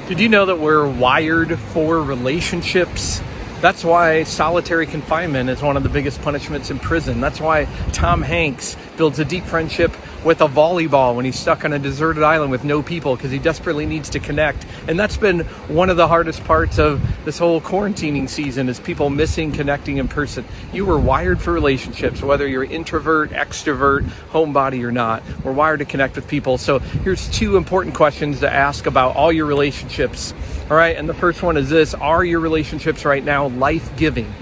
Did you know that we're wired for relationships? That's why solitary confinement is one of the biggest punishments in prison. That's why Tom Hanks builds a deep friendship with a volleyball when he's stuck on a deserted island with no people because he desperately needs to connect. And that's been one of the hardest parts of this whole quarantining season, is people missing connecting in person. You were wired for relationships, whether you're introvert, extrovert, homebody or not. We're wired to connect with people. So here's two important questions to ask about all your relationships. All right, and the first one is this: are your relationships right now life-giving?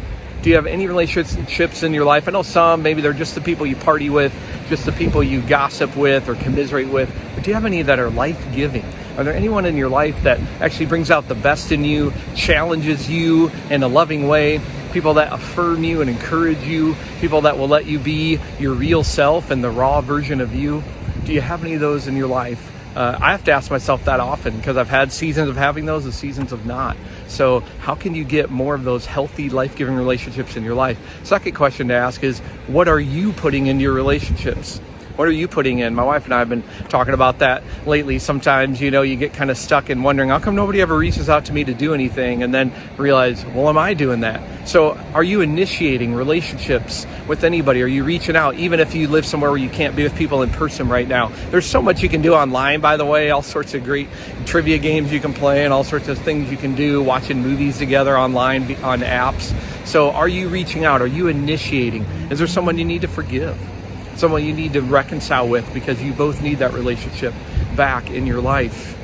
Do you have any relationships in your life? I know some, maybe they're just the people you party with, just the people you gossip with or commiserate with. But do you have any that are life-giving? Are there anyone in your life that actually brings out the best in you, challenges you in a loving way? People that affirm you and encourage you, people that will let you be your real self and the raw version of you? Do you have any of those in your life? I have to ask myself that often, because I've had seasons of having those and seasons of not. So how can you get more of those healthy, life-giving relationships in your life? Second question to ask is, what are you putting into your relationships? What are you putting in? My wife and I have been talking about that lately. Sometimes, you get kind of stuck in wondering, how come nobody ever reaches out to me to do anything? And then realize, well, am I doing that? So are you initiating relationships with anybody? Are you reaching out, even if you live somewhere where you can't be with people in person right now? There's so much you can do online, by the way, all sorts of great trivia games you can play and all sorts of things you can do, watching movies together online on apps. So are you reaching out? Are you initiating? Is there someone you need to forgive? Someone you need to reconcile with, because you both need that relationship back in your life?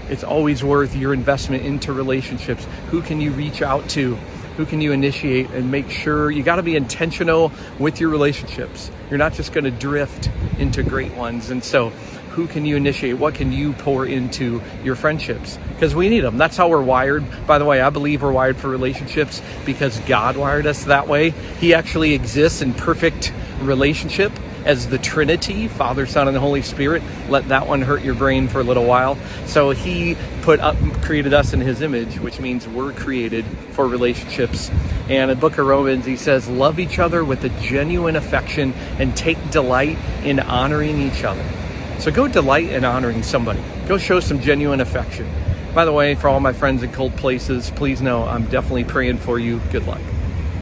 It's always worth your investment into relationships. Who can you reach out to? Who can you initiate? And make sure you got to be intentional with your relationships. You're not just going to drift into great ones. And so who can you initiate? What can you pour into your friendships? Because we need them. That's how we're wired. By the way, I believe we're wired for relationships because God wired us that way. He actually exists in perfect relationship as the Trinity, Father, Son, and the Holy Spirit. Let that one hurt your brain for a little while. So he created us in his image, which means we're created for relationships. And in the book of Romans, he says, love each other with a genuine affection and take delight in honoring each other. So go delight in honoring somebody. Go show some genuine affection. By the way, for all my friends in cold places, please know I'm definitely praying for you. Good luck.